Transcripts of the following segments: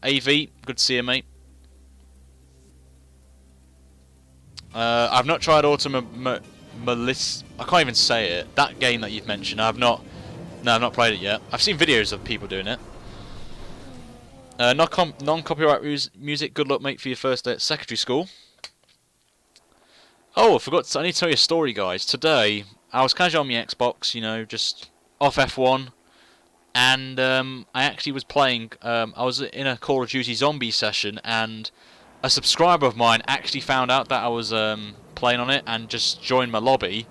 AV, good to see you, mate. I've not tried Automobilis. I can't even say it. That game that you've mentioned, I've not. No, I've not played it yet. I've seen videos of people doing it. Non-copyright music. Good luck, mate, for your first day at secondary school. Oh, I forgot. I need to tell you a story, guys. Today, I was casually on my Xbox, you know, just off F1, and I actually was playing. I was in a Call of Duty Zombie session, and a subscriber of mine actually found out that I was playing on it and just joined my lobby,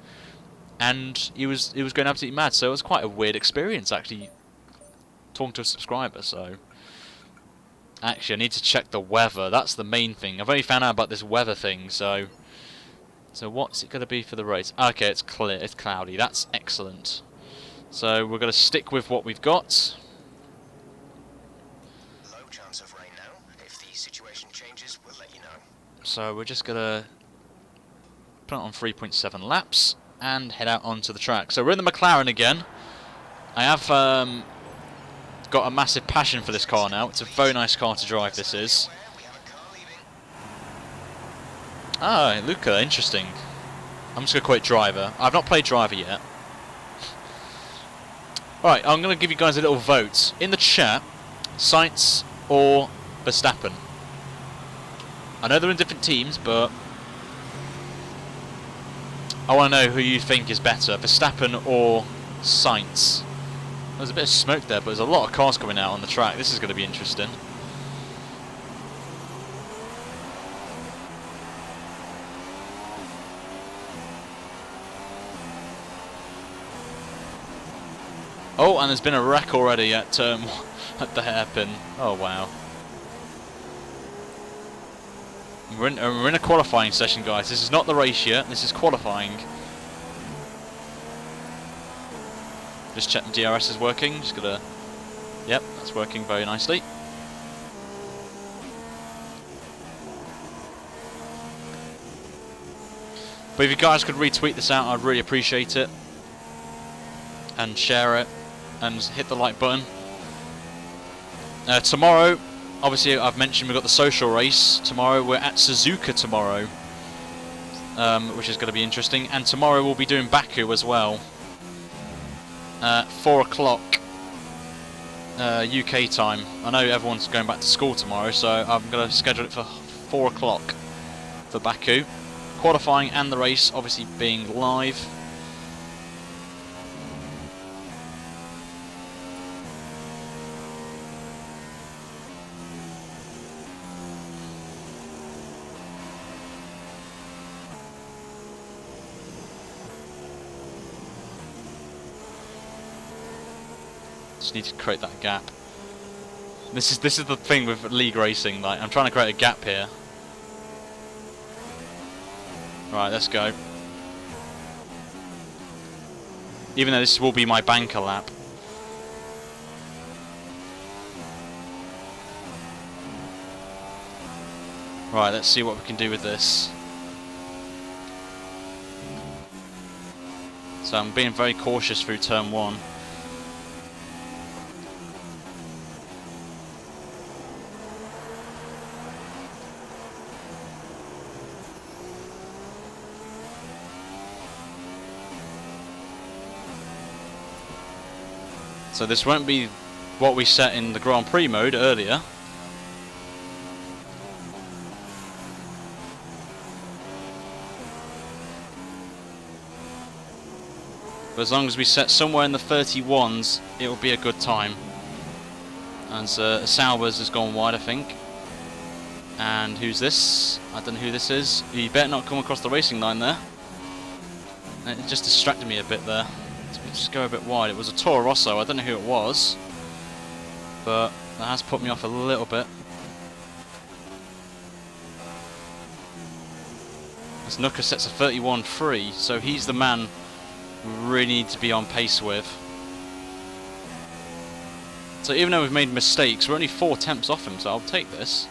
and he was going absolutely mad. So it was quite a weird experience actually talking to a subscriber. So actually, I need to check the weather. That's the main thing. I've only found out about this weather thing. So what's it going to be for the race? Okay, it's clear. It's cloudy. That's excellent. So we're going to stick with what we've got. Low chance of rain now. If the situation changes, we'll let you know. So we're just going to put it on 3.7 laps and head out onto the track. So we're in the McLaren again. I have got a massive passion for this car now. It's a very nice car to drive, this is. Ah, Luca, interesting. I'm just going to quit driver. I've not played driver yet. Alright, I'm going to give you guys a little vote. In the chat, Sainz or Verstappen. I know they're in different teams, but I want to know who you think is better, Verstappen or Sainz. There's a bit of smoke there, but there's a lot of cars coming out on the track. This is going to be interesting. Oh, and there's been a wreck already at at the hairpin. Oh wow. We're in a qualifying session, guys. This is not the race yet. This is qualifying. Just check the DRS is working. Just gonna. Yep, that's working very nicely. But if you guys could retweet this out, I'd really appreciate it. And share it. And hit the like button. Tomorrow, obviously I've mentioned we've got the social race. Tomorrow we're at Suzuka tomorrow. Which is going to be interesting. And tomorrow we'll be doing Baku as well. 4 o'clock UK time. I know everyone's going back to school tomorrow, so I'm going to schedule it for 4 o'clock for Baku. Qualifying and the race obviously being live. Just need to create that gap. This is the thing with league racing. Like, I'm trying to create a gap here. Right, let's go. Even though this will be my banker lap. Right, let's see what we can do with this. So I'm being very cautious through turn 1. So this won't be what we set in the Grand Prix mode earlier. But as long as we set somewhere in the 31s, it will be a good time. And Saubers has gone wide, I think. And who's this? I don't know who this is. You better not come across the racing line there. It just distracted me a bit there. Just go a bit wide. It was a Toro Rosso. I don't know who it was, but that has put me off a little bit. As Nuka sets a 31.3, so he's the man we really need to be on pace with. So even though we've made mistakes, we're only 4 tenths off him, so I'll take this.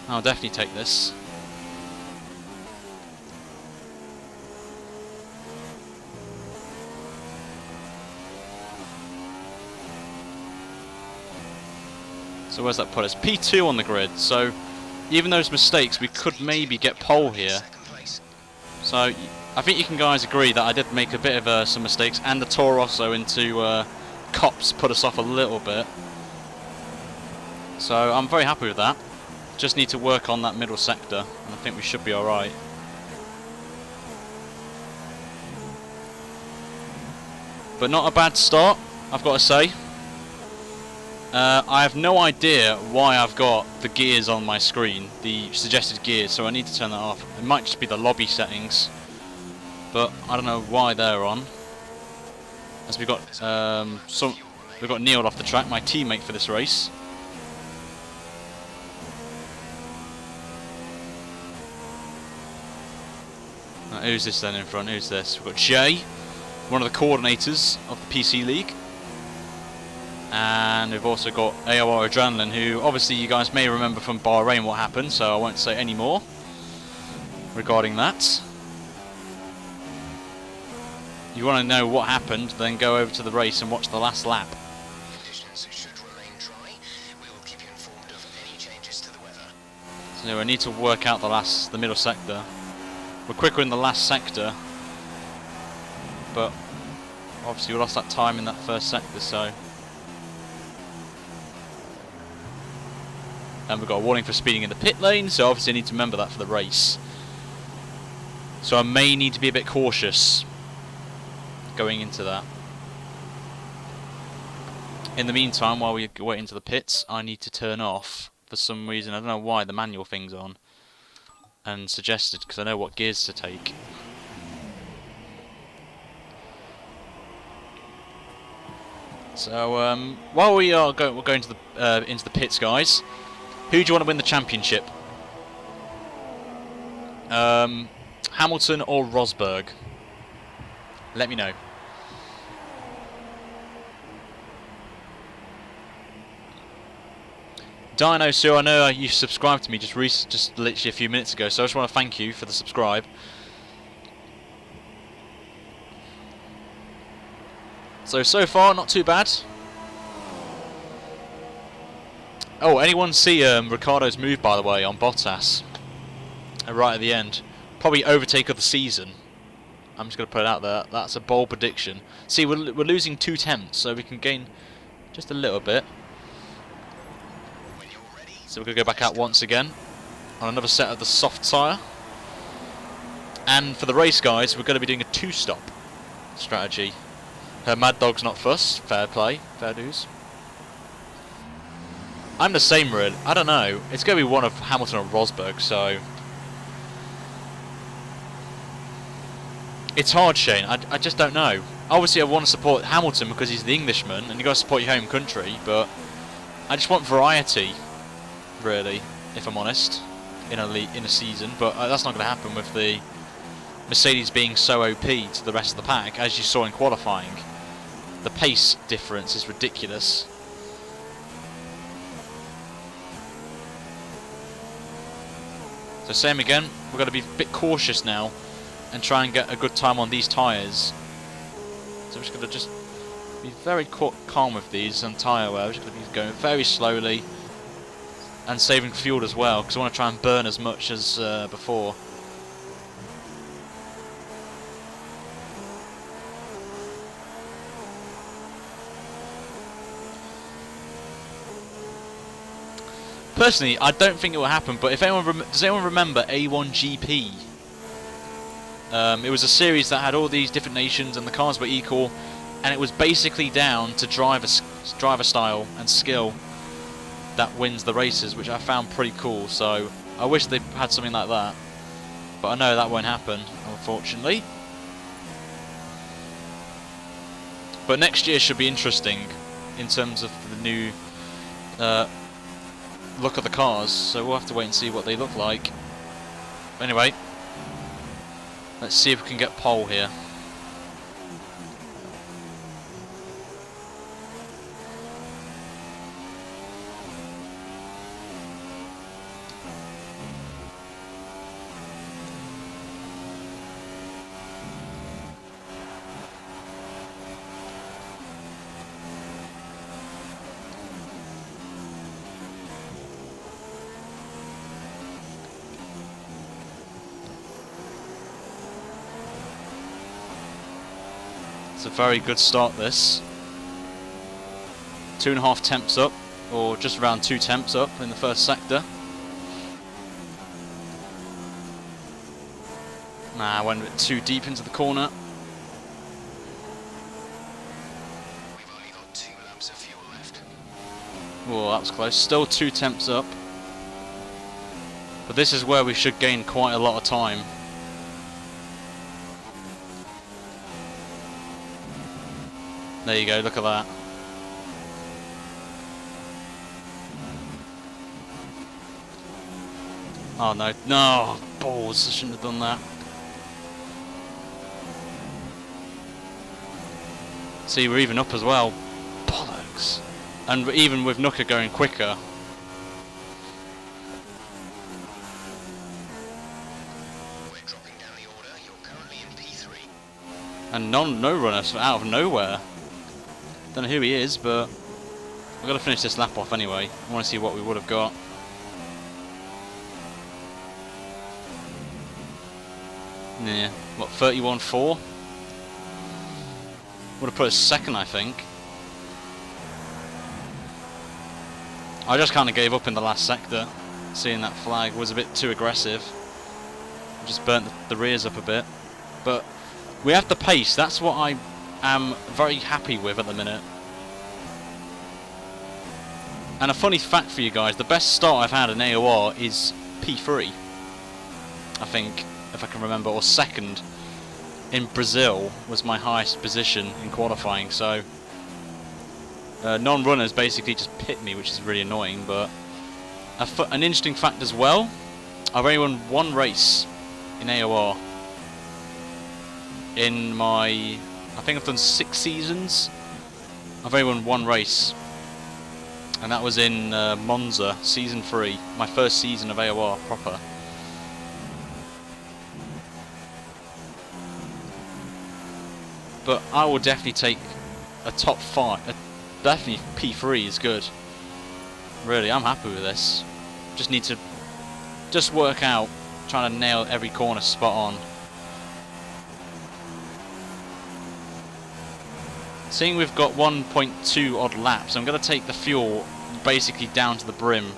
I'll definitely take this. So where's that put us? P2 on the grid. So even those mistakes, we could maybe get pole here. So I think you can guys agree that I did make a bit of some mistakes, and the Toro Rosso into Cops put us off a little bit. So I'm very happy with that. Just need to work on that middle sector, and I think we should be alright. But not a bad start, I've got to say. I have no idea why I've got the gears on my screen, the suggested gears, so I need to turn that off. It might just be the lobby settings, but I don't know why they're on. As we've got Neil off the track, my teammate for this race. Now, who's this then in front? Who's this? We've got Jay, one of the coordinators of the PC League. And we've also got AOR Adrenaline, who obviously you guys may remember from Bahrain what happened, so I won't say any more regarding that. You want to know what happened, then go over to the race and watch the last lap. Conditions should remain dry. We will keep you informed of any changes to the weather. So I need to work out the middle sector. We're quicker in the last sector, but obviously we lost that time in that first sector, so. And we've got a warning for speeding in the pit lane, so obviously I need to remember that for the race. So I may need to be a bit cautious going into that. In the meantime, while we wait into the pits, I need to turn off, for some reason, I don't know why, the manual thing's on. And suggested, because I know what gears to take. So while we're going to the into the pits, guys, who do you want to win the championship? Hamilton or Rosberg? Let me know. Dino Sue, I know you subscribed to me just literally a few minutes ago, so I just want to thank you for the subscribe. So far, not too bad. Oh, anyone see Ricciardo's move, by the way, on Bottas? Right at the end. Probably overtake of the season. I'm just going to put it out there. That's a bold prediction. See, we're losing 2 tenths, so we can gain just a little bit. So we're going to go back out once again on another set of the soft tyre. And for the race, guys, we're going to be doing a 2-stop strategy. Her Mad Dog's not fussed. Fair play. Fair dues. I'm the same, really. I don't know. It's going to be one of Hamilton or Rosberg, so. It's hard, Shane. I just don't know. Obviously, I want to support Hamilton because he's the Englishman, and you've got to support your home country, but I just want variety, really, if I'm honest, in a season. But that's not going to happen with the Mercedes being so OP to the rest of the pack, as you saw in qualifying. The pace difference is ridiculous. So same again, we've got to be a bit cautious now and try and get a good time on these tyres. So I'm just going to be very calm with these on tyre wear. I'm just going to be going very slowly and saving fuel as well, because I want to try and burn as much as before. Personally, I don't think it will happen, but if anyone does anyone remember A1GP? It was a series that had all these different nations and the cars were equal, and it was basically down to driver style and skill that wins the races, which I found pretty cool. So I wish they had something like that, but I know that won't happen, unfortunately. But next year should be interesting in terms of the new look of the cars, so we'll have to wait and see what they look like. Anyway, let's see if we can get pole here. It's a very good start, this. 2.5 temps up, or just around 2 temps up in the first sector. Nah, I went a bit too deep into the corner. We've only got 2 laps of fuel left. Oh, that was close. Still 2 temps up. But this is where we should gain quite a lot of time. There you go, look at that. Oh no, no, balls, I shouldn't have done that. See, we're even up as well. Bollocks. And even with Nooker going quicker. We're dropping down the order. You're currently in P3. And no runner out of nowhere. Don't know who he is, but we've got to finish this lap off anyway. I want to see what we would have got. Yeah, what, 31.4? Would have put us second, I think. I just kind of gave up in the last sector. Seeing that flag was a bit too aggressive. Just burnt the rears up a bit. But we have the pace. That's what I am very happy with at the minute. And a funny fact for you guys, the best start I've had in AOR is P3. I think, if I can remember, or second in Brazil was my highest position in qualifying, so non-runners basically just pit me, which is really annoying. But an interesting fact as well, I've only won 1 race in AOR in my, I think I've done 6 seasons. I've only won 1 race, and that was in Monza, season 3, my first season of AOR proper. But I will definitely take a top 5. Definitely P3 is good. Really, I'm happy with this. Just need to work out, trying to nail every corner spot on. Seeing we've got 1.2 odd laps, I'm going to take the fuel basically down to the brim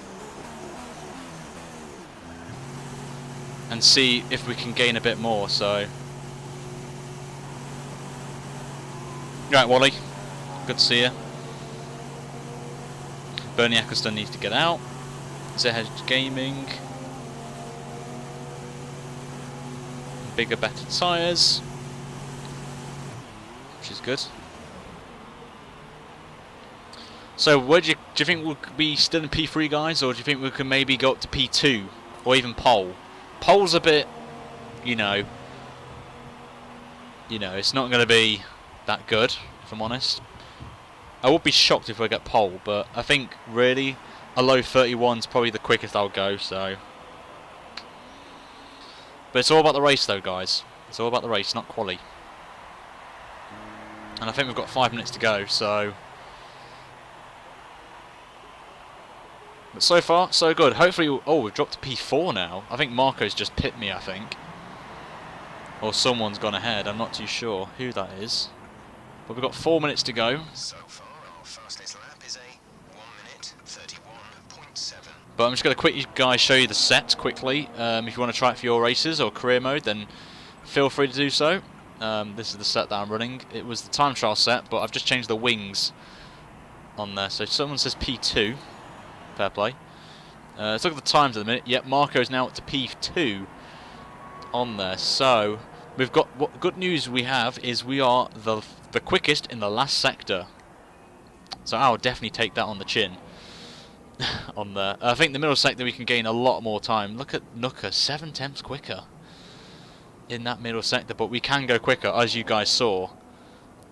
and see if we can gain a bit more. So. Right, Wally. Good to see you. Bernie Eccleston needs to get out. Zedge Gaming. Bigger, better tyres. Which is good. So, where do you think we'll be still in P3, guys? Or do you think we can maybe go up to P2? Or even pole? Pole's a bit, you know, it's not going to be that good, if I'm honest. I would be shocked if we get pole, but I think really a low 31 is probably the quickest I'll go. So, but it's all about the race, though, guys. It's all about the race, not quali. And I think we've got 5 minutes to go. So, but so far so good. Hopefully, oh, we've dropped to P4 now. I think Marco's just pit me. I think, or someone's gone ahead. I'm not too sure who that is. But we've got 4 minutes to go. So far, our fastest lap is a 1 minute 31.7. But I'm just going to quickly, guys, show you the set quickly. If you want to try it for your races or career mode, then feel free to do so. This is the set that I'm running. It was the time trial set, but I've just changed the wings on there. So someone says P2. Fair play. Let's look at the times at the minute. Yep, Marco's now up to P2 on there. So we've got, what good news we have is we are the quickest in the last sector. So I'll definitely take that on the chin. On there. I think the middle sector we can gain a lot more time. Look at Nooker, 7 temps quicker in that middle sector, but we can go quicker, as you guys saw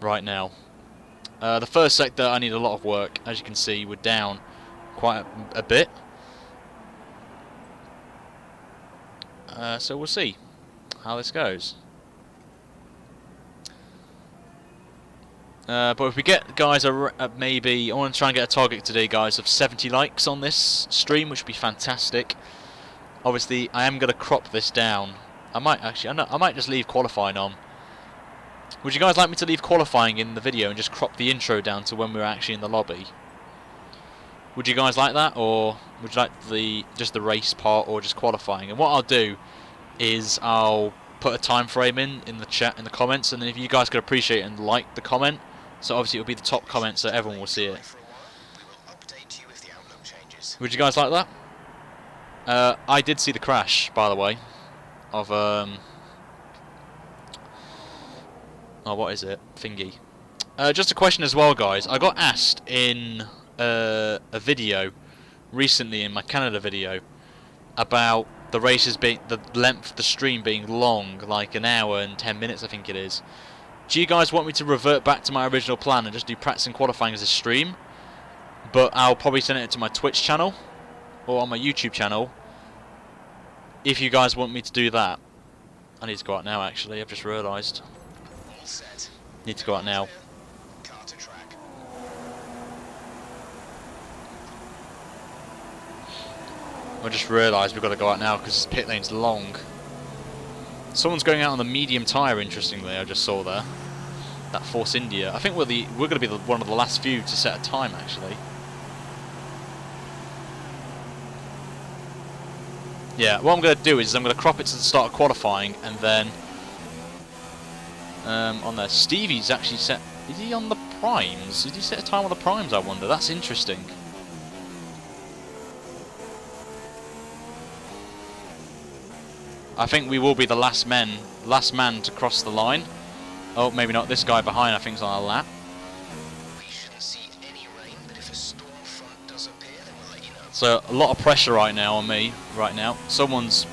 right now. The first sector I need a lot of work. As you can see, we're down quite a bit. So we'll see how this goes. But if we get, guys, maybe, I want to try and get a target today, guys, of 70 likes on this stream, which would be fantastic. Obviously, I am going to crop this down. I might actually, I might just leave qualifying on. Would you guys like me to leave qualifying in the video and just crop the intro down to when we were actually in the lobby? Would you guys like that, or would you like just the race part, or just qualifying? And what I'll do is I'll put a time frame in the chat, in the comments, and then if you guys could appreciate and like the comment, so obviously it'll be the top comment so everyone will see it. Would you guys like that? I did see the crash, by the way, of oh, what is it? Thingy. Just a question as well, guys. I got asked in a video recently in my Canada video about the races being, the length of the stream being long, like an hour and 10 minutes I think it is. Do you guys want me to revert back to my original plan and just do practice and qualifying as a stream? But I'll probably send it to my Twitch channel or on my YouTube channel if you guys want me to do that. I need to go out now actually, I've just realised. Need to go out now. I just realised we've got to go out now because this pit lane's long. Someone's going out on the medium tyre, interestingly, I just saw there. That Force India. I think we're going to be one of the last few to set a time, actually. Yeah, what I'm going to do is I'm going to crop it to the start of qualifying, and then on there, Stevie's actually set. Is he on the primes? Did he set a time on the primes? I wonder. That's interesting. I think we will be the last man to cross the line. Oh, maybe not. This guy behind, I think, is on a lap. We shouldn't see any rain, but if a storm front does appear, then we'll let you know. So a lot of pressure right now on me. Right now, someone's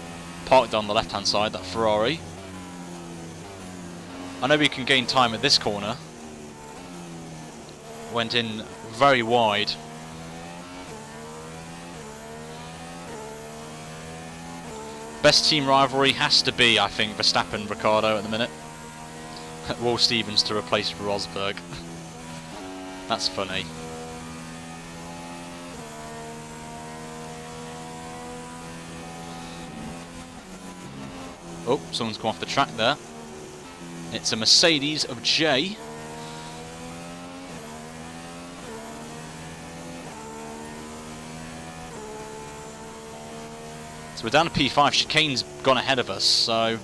parked on the left-hand side. That Ferrari. I know we can gain time at this corner. Went in very wide. Best team rivalry has to be, I think, Verstappen Ricciardo at the minute. Will Stevens to replace Rosberg. That's funny. Oh, someone's come off the track there. It's a Mercedes of J. So we're down to P5. Chicane's gone ahead of us, so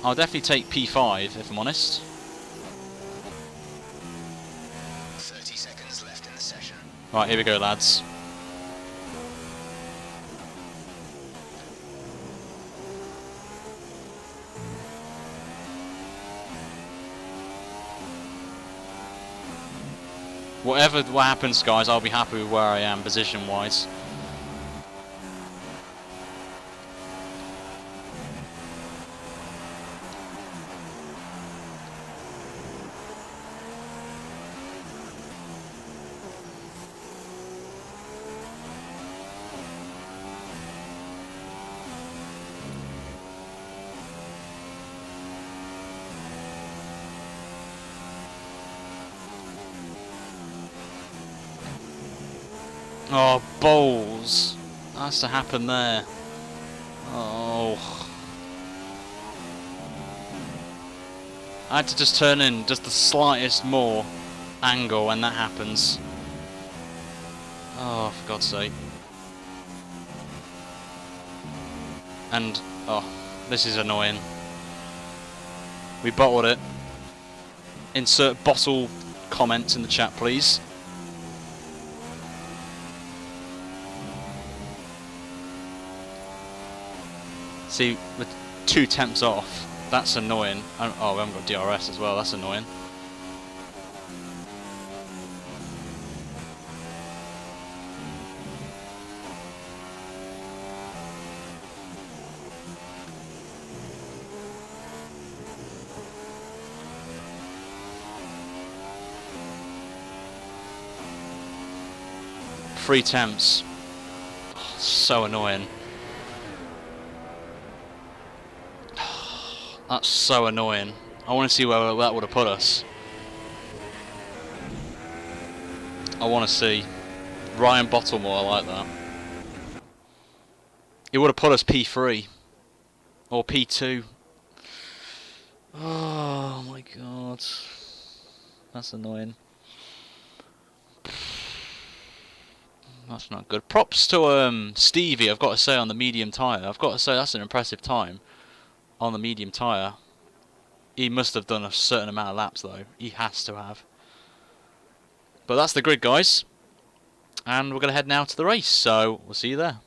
I'll definitely take P5 if I'm honest. 30 seconds left in the session. Right, here we go, lads. What happens, guys, I'll be happy with where I am position-wise. Oh, balls. That has to happen there. Oh. I had to just turn in just the slightest more angle when that happens. Oh, for God's sake. And, oh, this is annoying. We bottled it. Insert bottle comments in the chat, please. See, with 2 temps off, that's annoying. Oh, we haven't got DRS as well, that's annoying. Free temps. Oh, so annoying. That's so annoying. I want to see where that would have put us. I want to see. Ryan Bottlemore, I like that. It would have put us P3. Or P2. Oh my god. That's annoying. That's not good. Props to Stevie, I've got to say, on the medium tyre. I've got to say that's an impressive time on the medium tyre. He must have done a certain amount of laps though. He has to have. But that's the grid, guys. And we're going to head now to the race, so we'll see you there.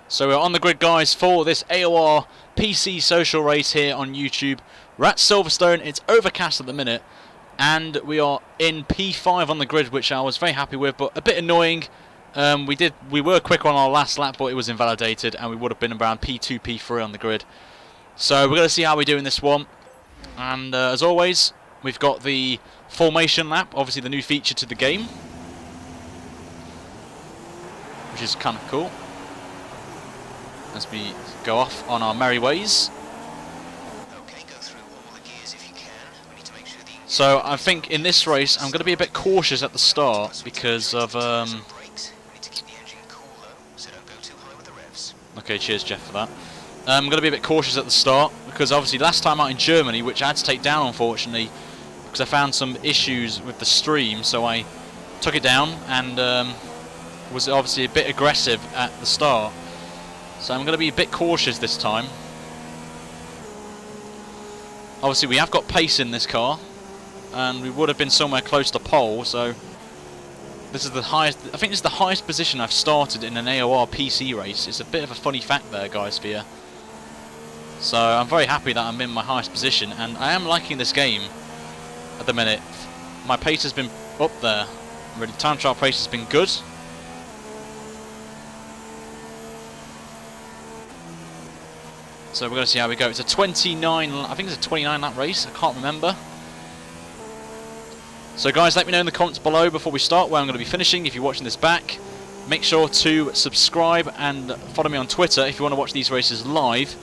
So we're on the grid, guys, for this AOR PC Social Race here on YouTube. We're at Silverstone. It's overcast at the minute, and we are in P5 on the grid, which I was very happy with, but a bit annoying. We were quick on our last lap, but it was invalidated, and we would have been around P2, P3 on the grid. So we're going to see how we do in this one. And as always, we've got the formation lap, obviously the new feature to the game, which is kind of cool. As we go off on our merry ways. Okay, go through all the gears if you can. We need to make sure the So I think in this race I'm going to be a bit cautious at the start because of brakes. We need to keep the engine cool though, so don't go too high with the revs. Okay, cheers Jeff for that. I'm going to be a bit cautious at the start because obviously last time out in Germany, which I had to take down unfortunately because I found some issues with the stream, so I took it down and was obviously a bit aggressive at the start. So I'm going to be a bit cautious this time. Obviously we have got pace in this car, and we would have been somewhere close to pole, so this is the highest, I think this is the highest position I've started in an AOR PC race. It's a bit of a funny fact there, guys, for you. So I'm very happy that I'm in my highest position, and I am liking this game at the minute. My pace has been up there. Really, time trial pace has been good. So we're going to see how we go. It's a 29, I think it's a 29 lap race, I can't remember. So guys, let me know in the comments below before we start where I'm going to be finishing if you're watching this back. Make sure to subscribe and follow me on Twitter if you want to watch these races live.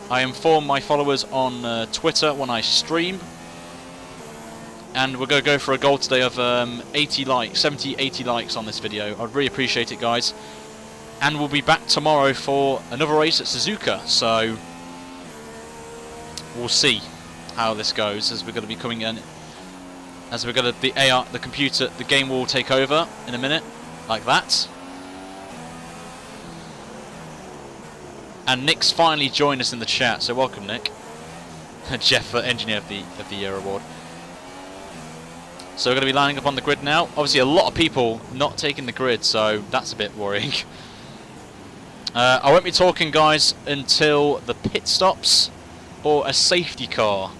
I inform my followers on Twitter when I stream. And we're going to go for a goal today of 80 likes, 70, 80 likes on this video. I'd really appreciate it, guys. And we'll be back tomorrow for another race at Suzuka, so we'll see how this goes as we're going to be coming in. As we're going to, the computer, the game will take over in a minute, like that. And Nick's finally joined us in the chat, so welcome, Nick. Jeff, Engineer of the Year award. So we're going to be lining up on the grid now. Obviously, a lot of people not taking the grid, so that's a bit worrying. I won't be talking, guys, until the pit stops or a safety car.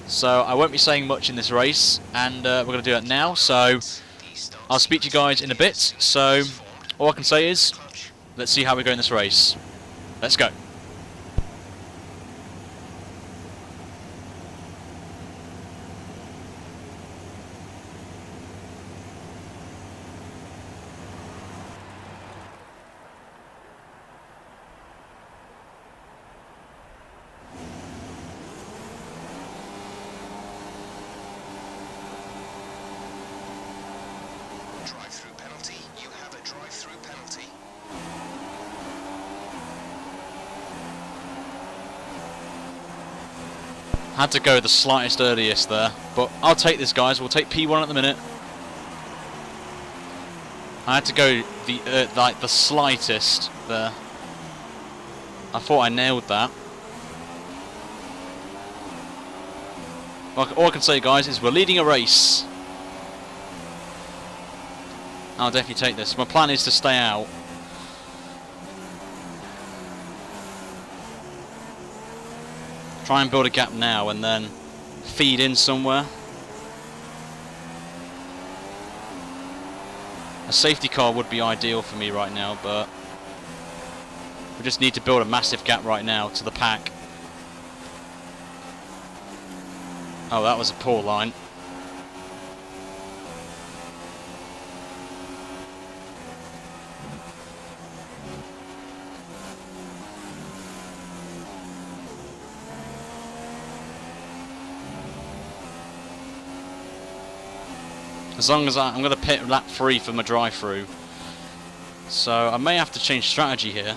So I won't be saying much in this race, and we're going to do that now. So I'll speak to you guys in a bit. So all I can say is, let's see how we go in this race. Let's go. Drive-through penalty. You have a drive-through penalty. Had to go the slightest earliest there, but I'll take this, guys. We'll take P1 at the minute. I had to go the like the slightest there. I thought I nailed that. All I can say, guys, is we're leading a race. I'll definitely take this. My plan is to stay out. Try and build a gap now and then feed in somewhere. A safety car would be ideal for me right now, but we just need to build a massive gap right now to the pack. Oh, that was a poor line. As long as I'm going to pit lap 3 for my drive-through. So I may have to change strategy here.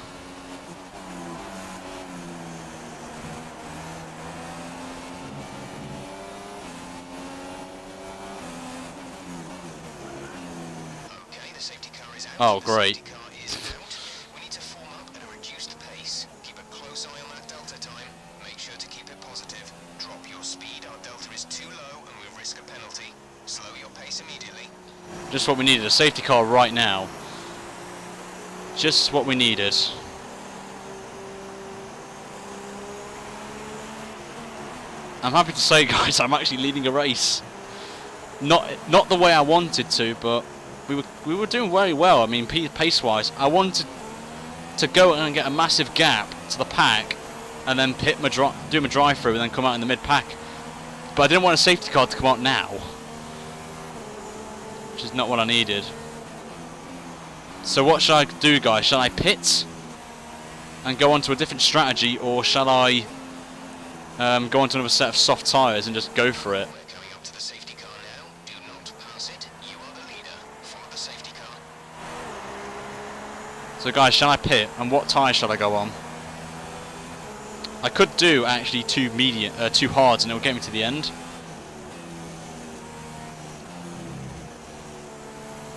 Okay, the safety car is out. Oh, The great. safety car is out. We need to form up at a reduced pace. Keep a close eye on that delta time. Make sure to keep it positive. Drop your speed. Our delta is too low and we risk a penalty. Slow your pace immediately. Just what we needed, a safety car right now. Just what we needed. I'm happy to say, guys, I'm actually leading a race. Not the way I wanted to, but we were doing very well. I mean, pace-wise, I wanted to go and get a massive gap to the pack, and then do my drive-through, and then come out in the mid-pack. But I didn't want a safety car to come out now, which is not what I needed. So what shall I do, guys? Shall I pit and go on to a different strategy, or shall I go on to another set of soft tyres and just go for it? We're coming up to the safety car now. Do not pass it. You are the leader. Follow the safety car. So guys, shall I pit, and what tyre shall I go on? I could do actually two hards, and it will get me to the end.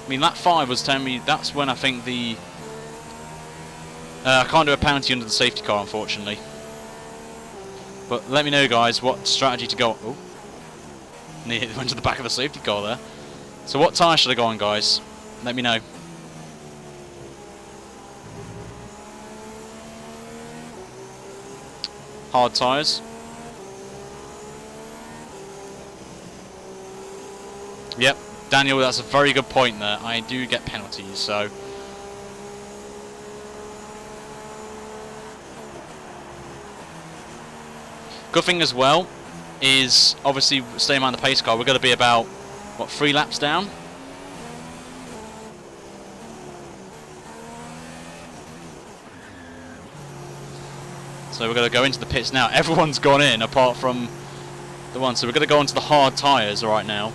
I mean, lap 5 was telling me that's when I think the I can't do a penalty under the safety car, unfortunately. But let me know, guys, what strategy to go. Oh, nearly went to the back of the safety car there. So what tyre should I go on, guys? Let me know. Hard tyres. Yep, Daniel, that's a very good point there. I do get penalties, so... Good thing as well is, obviously, staying behind the pace car, we're going to be about, what, 3 laps down? So we're going to go into the pits now. Everyone's gone in, apart from the one. So we're going to go onto the hard tyres right now.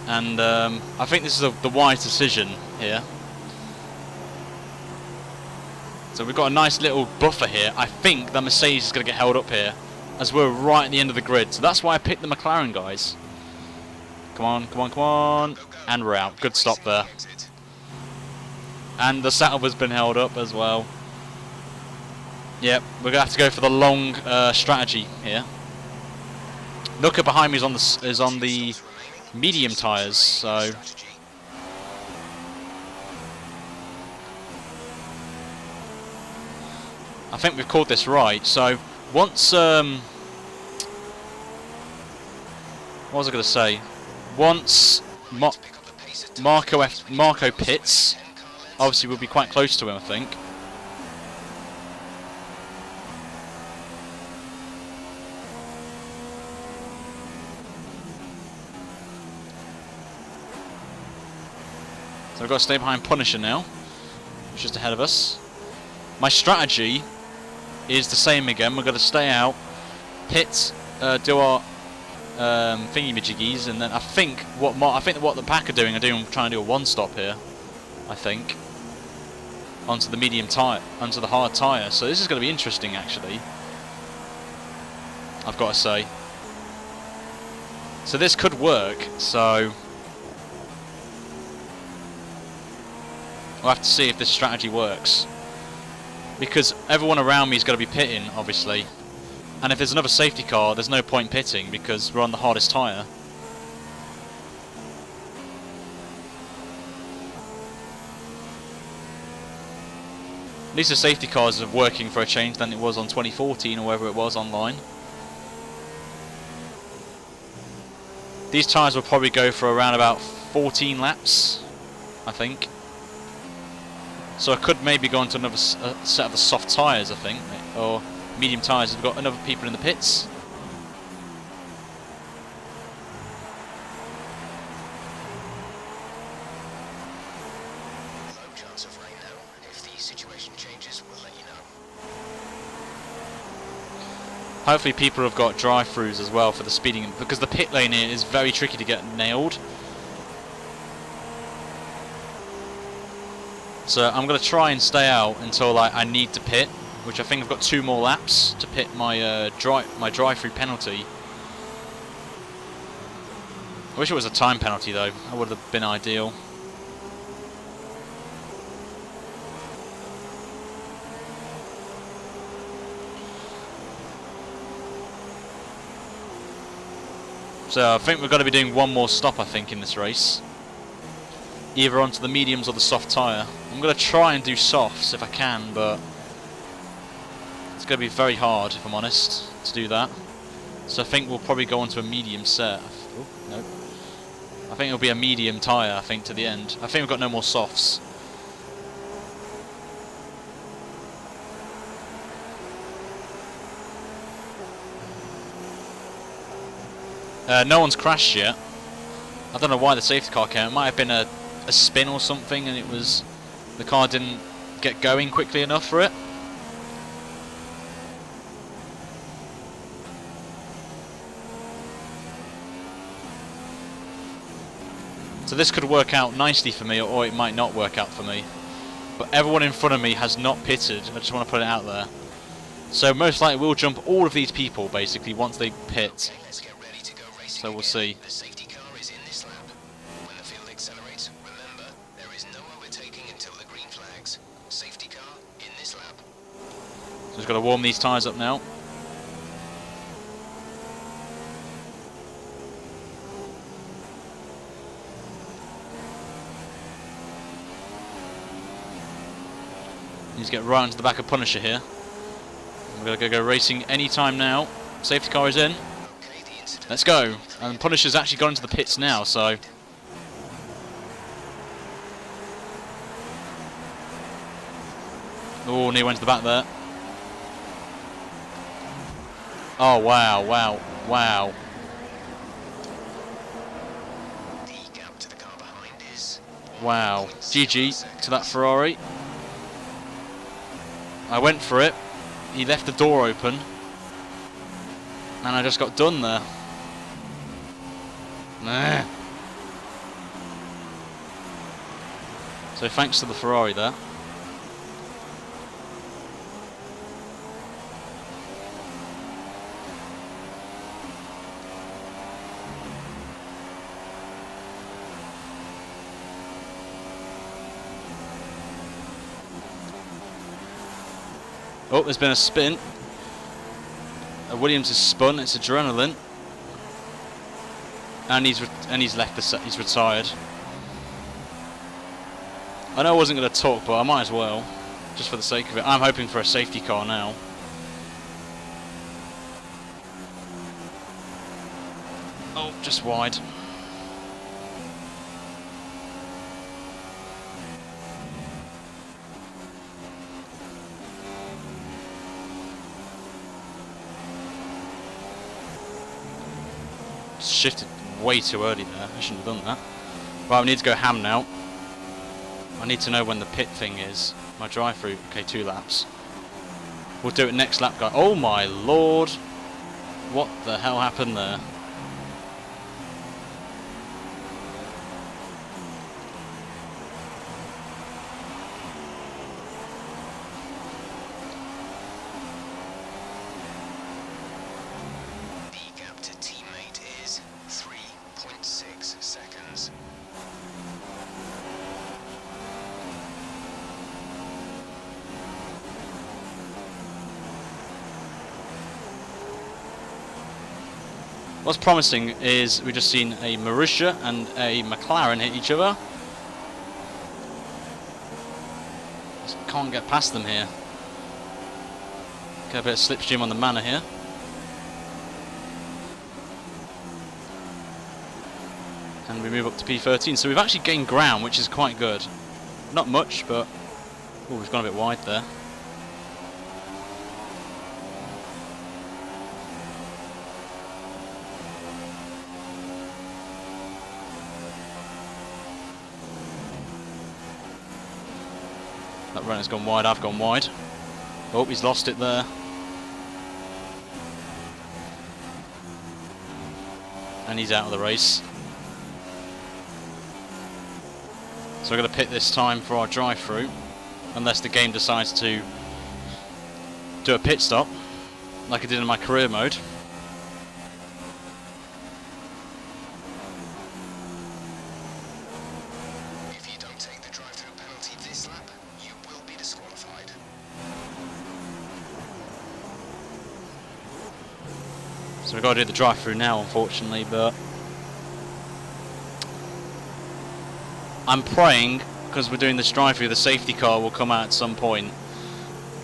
And I think this is the wise decision here. So we've got a nice little buffer here. I think the Mercedes is going to get held up here, as we're right at the end of the grid. So that's why I picked the McLaren, guys. Come on, come on, come on. And we're out. Good stop there. And the setup has been held up as well. Yep, we're going to have to go for the long strategy here. Nooker behind me is on the medium tyres, so... I think we've called this right. So once what was I going to say? Once Marco pits, obviously we'll be quite close to him, I think. So we've got to stay behind Punisher now, who's just ahead of us. My strategy is the same again. We're going to stay out, pit, do our thingy-majiggies, and then I think what the pack are doing trying to do a one-stop here. I think onto the medium tyre, onto the hard tyre. So this is going to be interesting, actually. I've got to say. So this could work. So we'll have to see if this strategy works. Because everyone around me is going to be pitting, obviously. And if there's another safety car, there's no point pitting because we're on the hardest tyre. At least the safety cars are working for a change than it was on 2014 or wherever it was online. These tyres will probably go for around about 14 laps, I think. So I could maybe go into another set of the soft tyres, I think, or medium tyres. We've got another people in the pits. Low chance of rain now. If the situation changes, we'll let you know. Hopefully people have got drive-throughs as well for the speeding, because the pit lane here is very tricky to get nailed. So I'm going to try and stay out until I need to pit, which I think I've got 2 more laps to pit my drive-through penalty. I wish it was a time penalty though, that would have been ideal. So I think we're going to be doing one more stop, I think, in this race. Either onto the mediums or the soft tyre. I'm going to try and do softs if I can, but it's going to be very hard, if I'm honest, to do that. So I think we'll probably go onto a medium set. Oh, no. I think it'll be a medium tyre, I think, to the end. I think we've got no more softs. No one's crashed yet. I don't know why the safety car came. It might have been a spin or something, and the car didn't get going quickly enough for it. So this could work out nicely for me, or it might not work out for me. But everyone in front of me has not pitted. I just want to put it out there. So most likely we'll jump all of these people basically once they pit. So we'll see. The safety car is in this lap. When the field accelerates, remember, there is no overtaking until the green flags. Safety car in this lap. So we've got to warm these tyres up now. Need to get right into the back of Punisher here. We're going to go racing anytime now. Safety car is in. Let's go. And Punisher's actually gone into the pits now, so... Oh, near went to the back there. Oh, wow, wow, wow. The gap to the car behind is Wow. GG to that Ferrari. I went for it. He left the door open. And I just got done there. Nah. So thanks to the Ferrari there. Oh, there's been a spin. Williams is spun. It's adrenaline. And he's left the set. He's retired. I know I wasn't going to talk, but I might as well, just for the sake of it. I'm hoping for a safety car now. Oh, just wide. Shifted way too early there. I shouldn't have done that. Right, we need to go ham now. I need to know when the pit thing is. My drive-through. Okay, 2 laps. We'll do it next lap, guy. Oh my lord! What the hell happened there? the gap to teammate is 3.6 seconds. What's promising is we've just seen a Marussia and a McLaren hit each other. Just can't get past them here. Get a bit of slipstream on the Manor here. And we move up to P13. So we've actually gained ground, which is quite good. Not much, but... Oh, we've gone a bit wide there. That runner's gone wide, I've gone wide. Oh, he's lost it there. and he's out of the race. So we're going to pit this time for our drive-through, unless the game decides to do a pit stop, like it did in my career mode. If you don't take the drive-through penalty this lap, you will be disqualified. So we've got to do the drive-through now, unfortunately, but I'm praying, because we're doing this drive-through, the safety car will come out at some point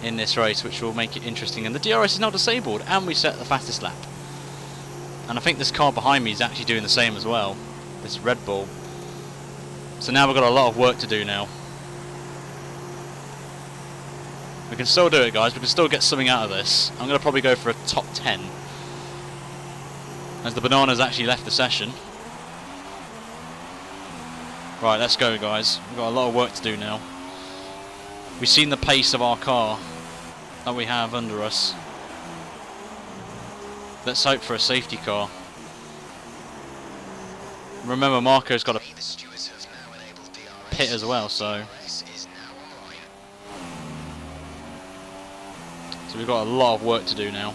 in this race, which will make it interesting. And the DRS is now disabled, and we set the fastest lap. And I think this car behind me is actually doing the same as well, this Red Bull. So now we've got a lot of work to do now. We can still do it, guys. We can still get something out of this. I'm going to probably go for a top 10, as the Bananas actually left the session. Right, let's go, guys. We've got a lot of work to do now. We've seen the pace of our car that we have under us. Let's hope for a safety car. Remember, Marco's got a pit as well, so we've got a lot of work to do now.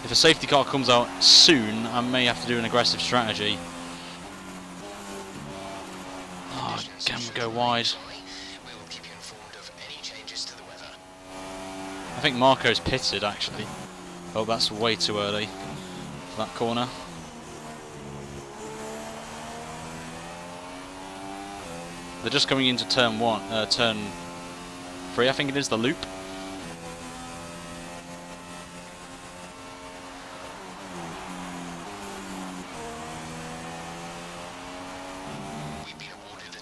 If a safety car comes out soon, I may have to do an aggressive strategy. Oh, can we go wide? I think Marco's pitted, actually. Oh, that's way too early for that corner. They're just coming into turn 3, I think it is, the loop.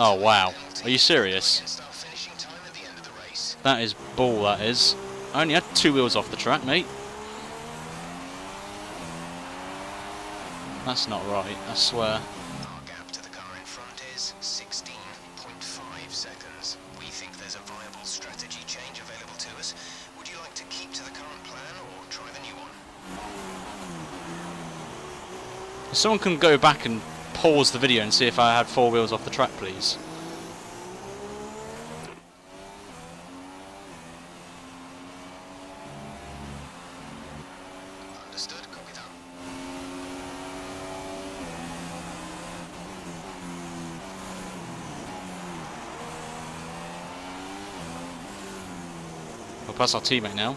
Oh wow, are you serious? That is bull, that is. I only had 2 wheels off the track, mate. That's not right, I swear. Our gap to the car in front is 16.5 seconds. We think there's a viable strategy change available to us. Would you like to keep to the current plan or try the new one? If someone can go back and pause the video and see if I had 4 wheels off the track, please. Understood, copy that. We'll pass our teammate now.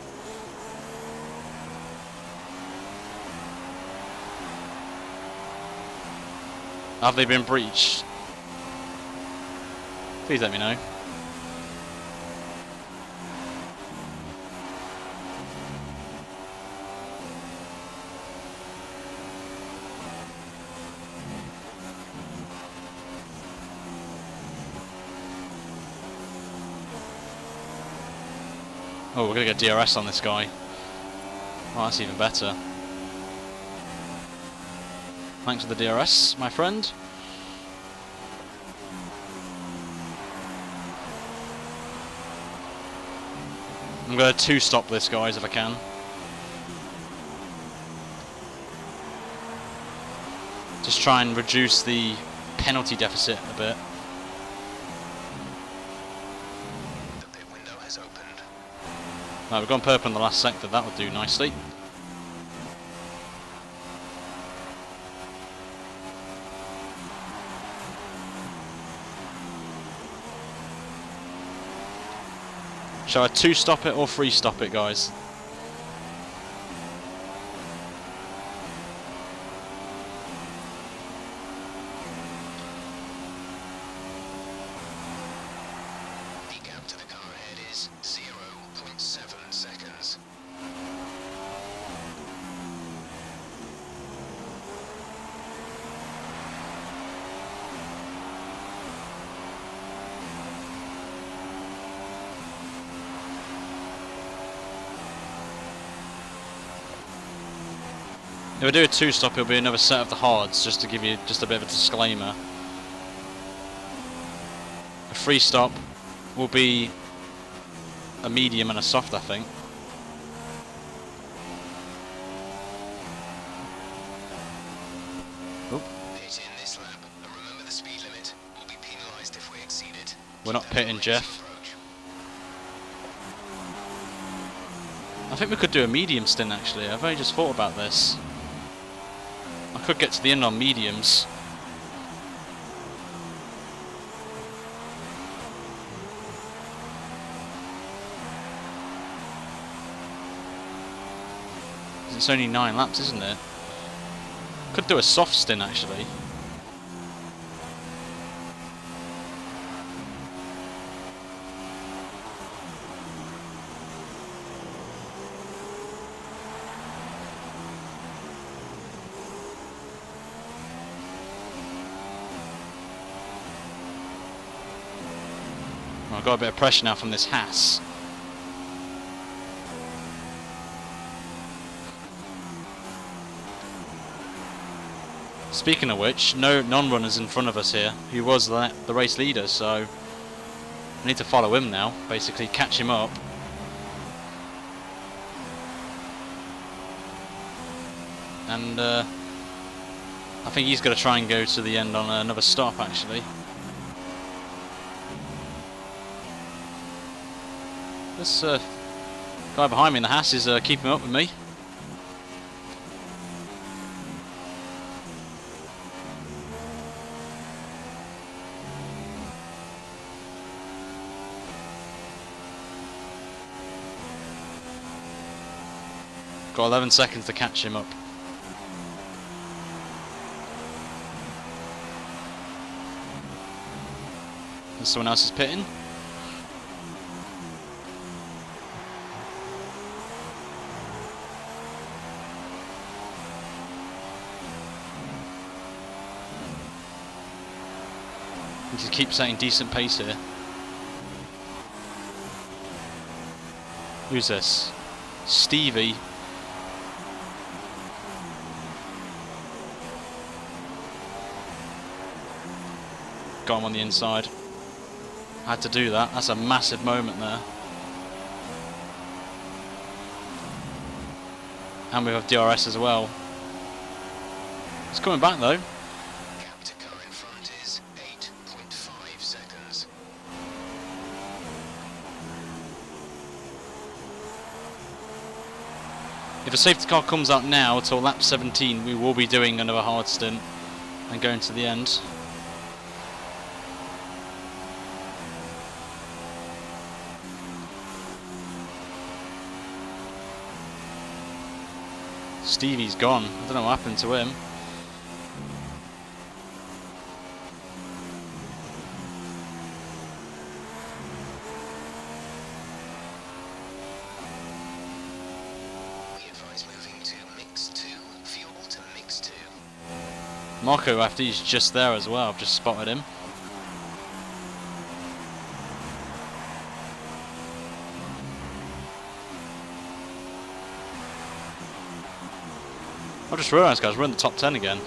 Have they been breached? Please let me know. Oh, we're going to get DRS on this guy. Oh, that's even better. Thanks for the DRS, my friend. I'm going to 2-stop this, guys, if I can. Just try and reduce the penalty deficit a bit. The pit window has opened. Right, we've gone purple in the last sector, that would do nicely. Shall I 2-stop it or 3-stop it, guys? The gap to the car ahead is 0.7 seconds. If I do a 2-stop, it'll be another set of the hards, just to give you just a bit of a disclaimer. A 3-stop will be a medium and a soft, I think. Pit in this lap, and remember the speed limit. We'll be penalised if we exceed it. We're not pitting, Jeff. I think we could do a medium stint, actually. I've only just thought about this. I could get to the end on mediums. It's only 9 laps, isn't it? Could do a soft stint, actually. Well, I've got a bit of pressure now from this Haas. Speaking of which, no non-runners in front of us here. He was the race leader, so I need to follow him now. Basically, catch him up. And I think he's going to try and go to the end on another stop, actually. This guy behind me in the Haas is keeping up with me. Got 11 seconds to catch him up. And someone else is pitting. Need to keep setting decent pace here. Who's this? Stevie. Got him on the inside. Had to do that. That's a massive moment there. And we have DRS as well. It's coming back though. Gap to car in front is 8.5 seconds. If a safety car comes out now till lap 17, we will be doing another hard stint and going to the end. Stevie's gone. I don't know what happened to him. We advise moving to mix 2, fuel to mix 2. Marco Afdi's just there as well. I've just spotted him. I just realised, guys, we're in the top 10 again.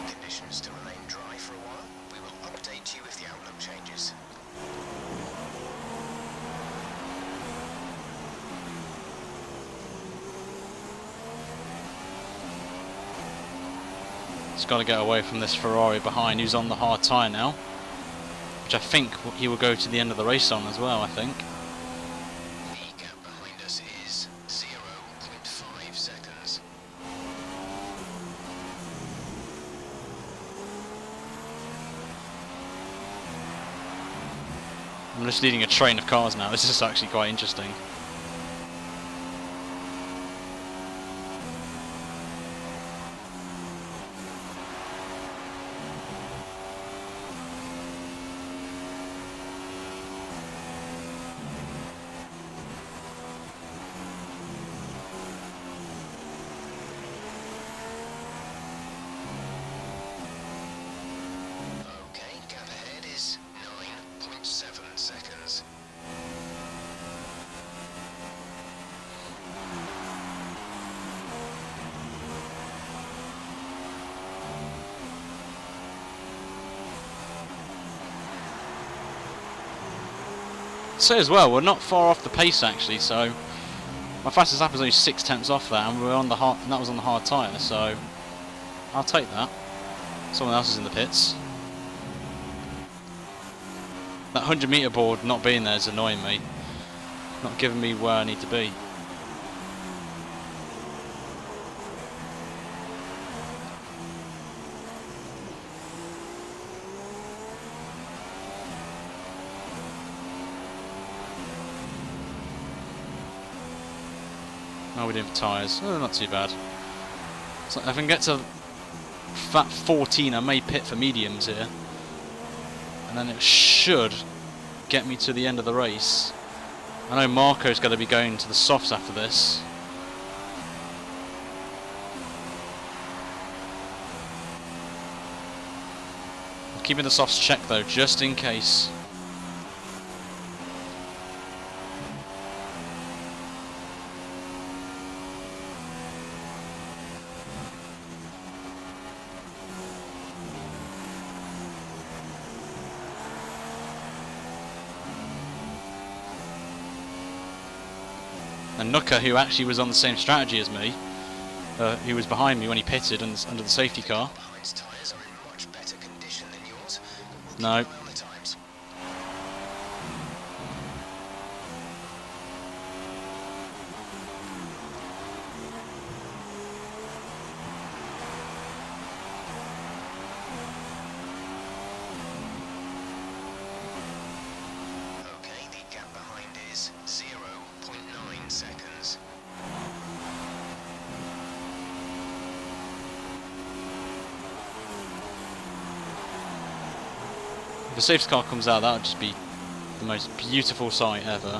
Conditions to remain dry for a while. We will update you if the outlook changes. He's got to get away from this Ferrari behind, who's on the hard tyre now, which I think he will go to the end of the race on as well, I think. The gap behind us is 0.5 seconds. I'm just leading a train of cars now. This is actually quite interesting. Say as well, we're not far off the pace actually, so my fastest lap is only 6 tenths off that, and we're on the hard, and that was on the hard tyre, so I'll take that. Someone else is in the pits. That 100-metre board not being there is annoying me, not giving me where I need to be. How are we doing for tyres? Oh, not too bad. So if I can get to fat 14, I may pit for mediums here. And then it should get me to the end of the race. I know Marco's going to be going to the softs after this. I'm keeping the softs checked though, just in case. And Nuka, who actually was on the same strategy as me, he was behind me when he pitted and under the safety car. No. If the safety car comes out, that would just be the most beautiful sight ever.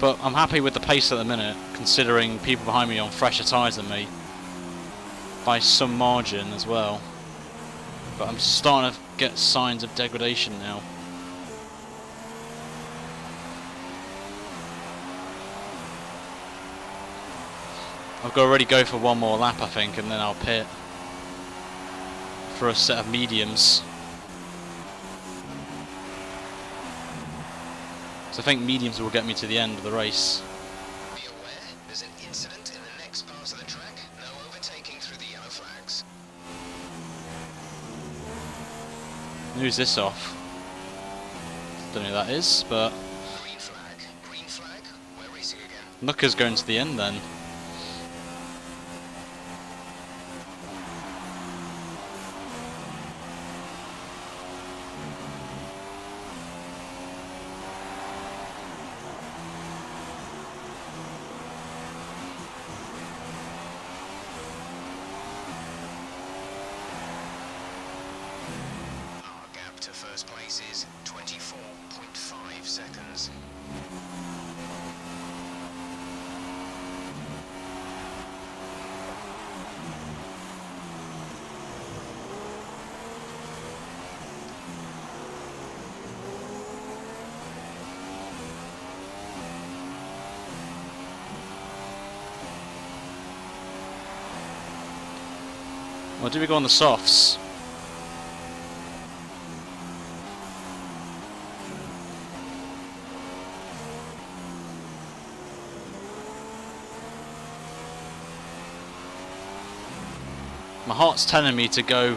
But I'm happy with the pace at the minute, considering people behind me are on fresher tyres than me. By some margin as well. But I'm starting to get signs of degradation now. I've got to already go for one more lap, I think, and then I'll pit for a set of mediums. So I think mediums will get me to the end of the race. Be aware, there's an incident in the next part of the track. No overtaking through the yellow flags. Who's this off? Don't know who that is, but Green flag. Green flag. We're racing again. Nuka's going to the end then. To first place is 24.5 seconds. Well, do we go on the softs? My heart's telling me to go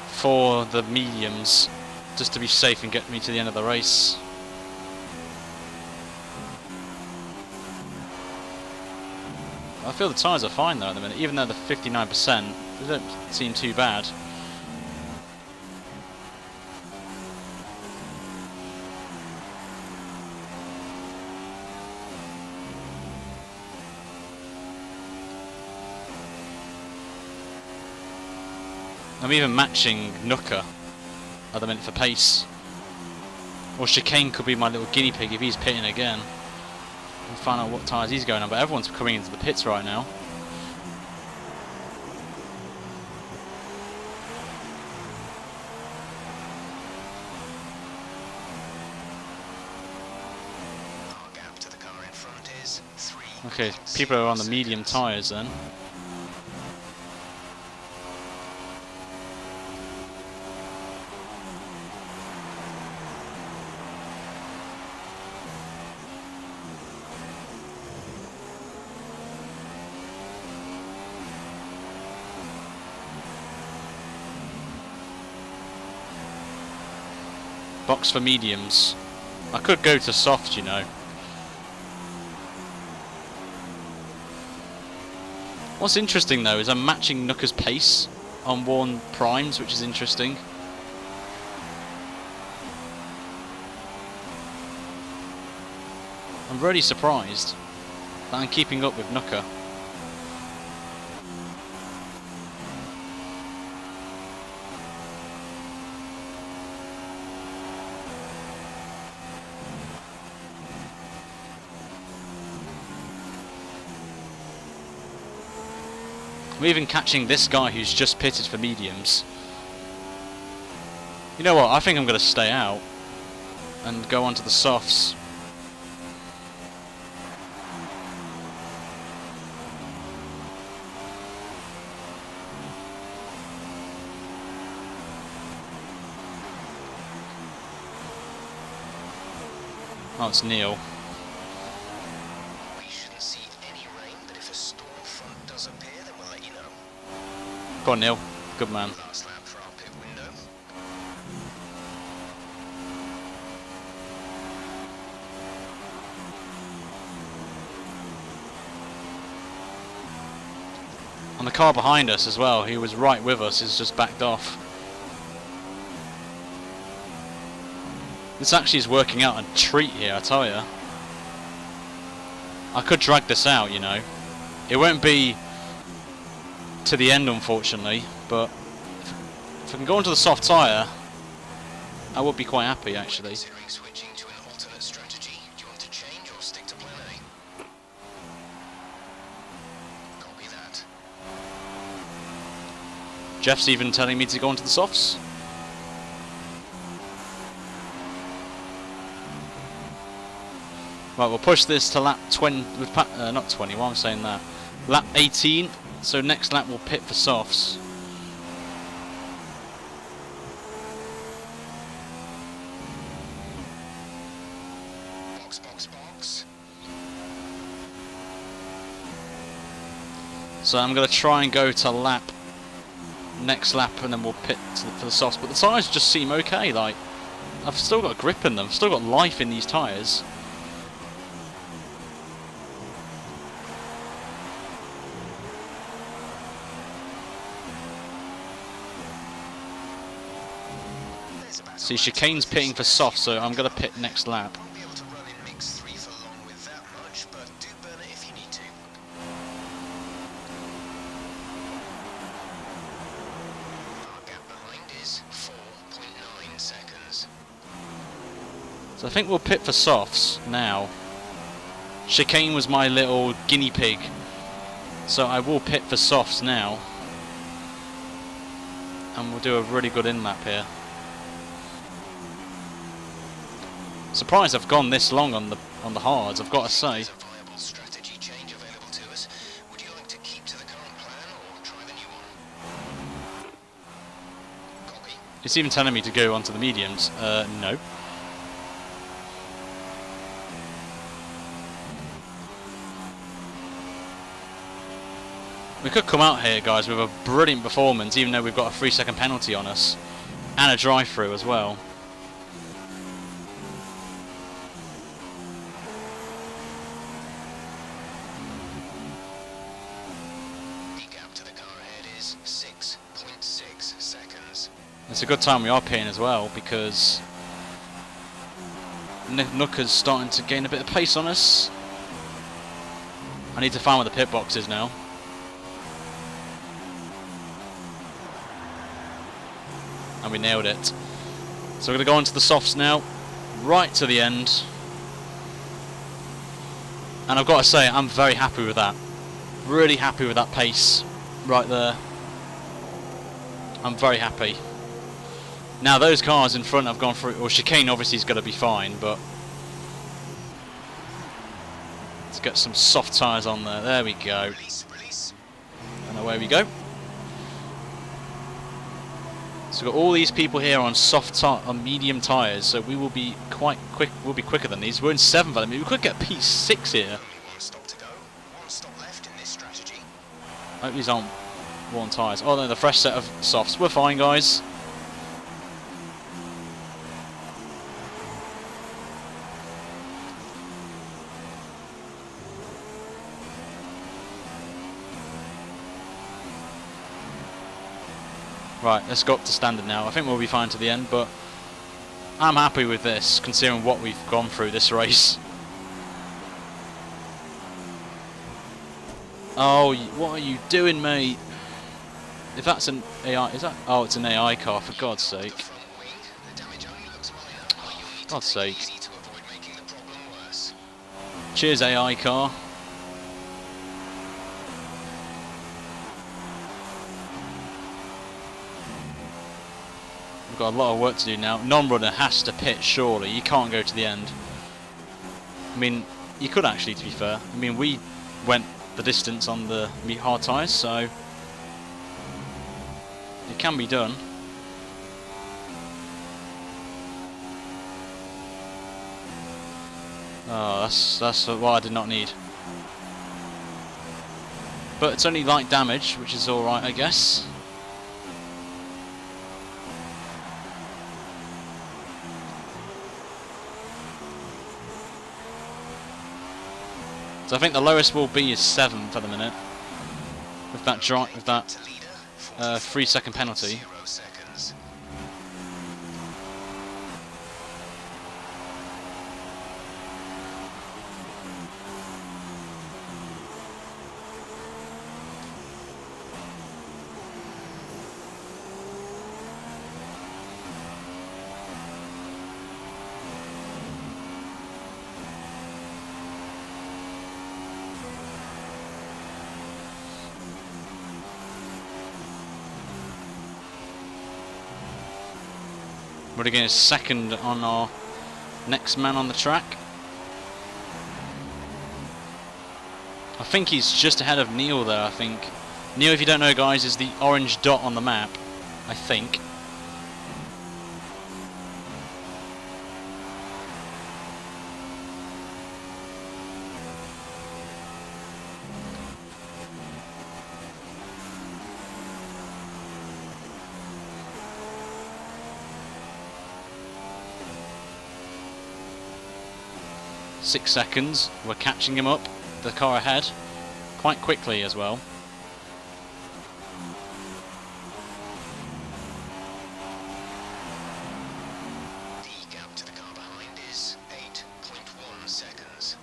for the mediums, just to be safe and get me to the end of the race. I feel the tyres are fine though at the minute, even though they're 59%, they don't seem too bad. I'm even matching Nuka at the minute for pace. Or Chicane could be my little guinea pig if he's pitting again. We'll find out what tyres he's going on, but everyone's coming into the pits right now. Our gap to the car in front is 3. Okay, people are on the medium tyres then. Box for mediums. I could go to soft, you know. What's interesting though is I'm matching Nooker's pace on worn primes, which is interesting. I'm really surprised that I'm keeping up with Nooker. I'm even catching this guy who's just pitted for mediums. You know what, I think I'm going to stay out and go on to the softs. Oh, it's Neil. We shouldn't see any rain, but if a storm front does appear, then we'll let you know. Go on, Neil. Good man. Last lap for our pit window. And the car behind us as well, who was right with us, is just backed off. This actually is working out a treat here, I tell you. I could drag this out, you know. It won't be to the end, unfortunately, but if I can go onto the soft tyre, I would be quite happy, actually. Considering switching to an alternate strategy, do you want to change or stick to plan A? Copy that. Jeff's even telling me to go onto the softs. Right, we'll push this to lap 20, not 20, why am I saying that? Lap 18, so next lap we'll pit for softs. Box, box, box. So I'm going to try and go to next lap, and then we'll pit for the softs. But the tyres just seem okay, like, I've still got grip in them, I've still got life in these tyres. See, Chicane's pitting for soft, so I'm going to pit next lap. Won't be able to run in mix 3 for long with that much, but do burn it if you need to. Our gap behind is 4.9 seconds. So I think we'll pit for softs now. Chicane was my little guinea pig, so I will pit for softs now. And we'll do a really good in-lap here. Surprised I've gone this long on the hards, I've got to say. There's a viable strategy change available to us. Would you like to keep to the current plan or try the new one? Copy. It's even telling me to go onto the mediums. No. We could come out here, guys, with a brilliant performance, even though we've got a 3-second penalty on us. And a drive-through as well. is 6.6 seconds. It's a good time we are pitting as well, because Nooker's starting to gain a bit of pace on us. I need to find where the pit box is now. And we nailed it. So we're going to go on to the softs now, right to the end. And I've got to say, I'm very happy with that. Really happy with that pace right there. I'm very happy. Now those cars in front have gone through, well, Chicane obviously is going to be fine, but let's get some soft tyres on there. There we go. Release. And away we go. So we've got all these people here on on medium tyres, so we will be quite quick. We'll be quicker than these. We're in 7th. I mean, we could get P6 here. Only one stop to go. One stop left in this strategy. I hope these aren't worn tyres. Oh no, the fresh set of softs. We're fine, guys. Right, let's go up to standard now. I think we'll be fine to the end, but I'm happy with this, considering what we've gone through this race. Oh, what are you doing, mate? If that's an AI, is that? Oh, it's an AI car, for God's sake. God's sake. Cheers, AI car. We've got a lot of work to do now. Non-runner has to pit, surely. You can't go to the end. I mean, you could actually, to be fair. I mean, we went the distance on the hard tyres, so it can be done. Oh, that's what I did not need. But it's only light damage, which is alright, I guess. So I think the lowest will be is 7 for the minute, with that 3-second penalty. But again, is second on our next man on the track. I think he's just ahead of Neil there, I think. Neil, if you don't know, guys, is the orange dot on the map, I think. Six seconds, we're catching him up, the car ahead, quite quickly as well. The gap to the car behind is 8.1 seconds.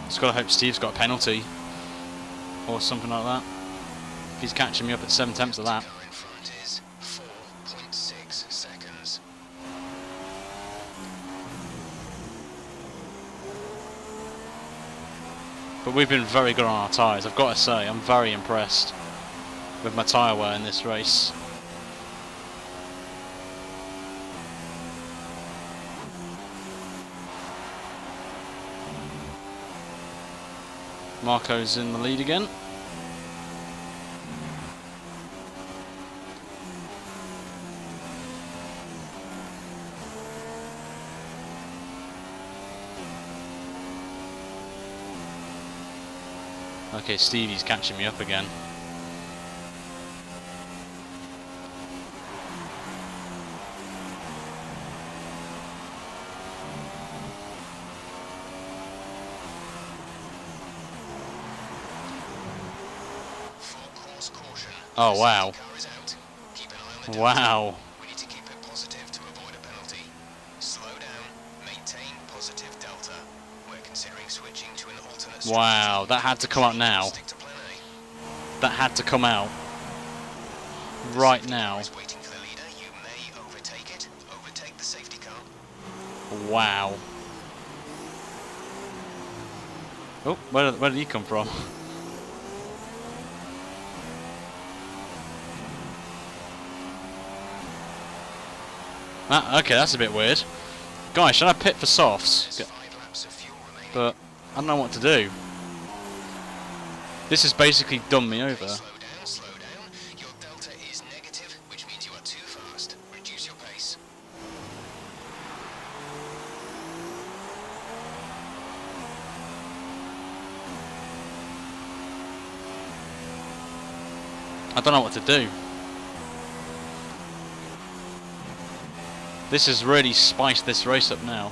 Just gotta hope Steve's got a penalty or something like that. If he's catching me up at 7/10 of that. The car in front is 4.6 seconds. But we've been very good on our tyres, I've got to say. I'm very impressed with my tyre wear in this race. Marco's in the lead again. Okay, Stevie's catching me up again. Oh wow. Wow. We need to keep it positive to avoid a penalty. Slow down, maintain positive delta. We're considering switching to an alternate strategy. Wow, that had to come out now. Stick to plan A. That had to come out right now. Is waiting for the leader. You may overtake it. Overtake the safety car. Wow. Oh, where did he come from? Ah, okay, that's a bit weird. Guys, should I pit for softs? There's 5 laps of fuel remaining. But I don't know what to do. This has basically done me over. Slow down, slow down. Your I don't know what to do. This has really spiced this race up now.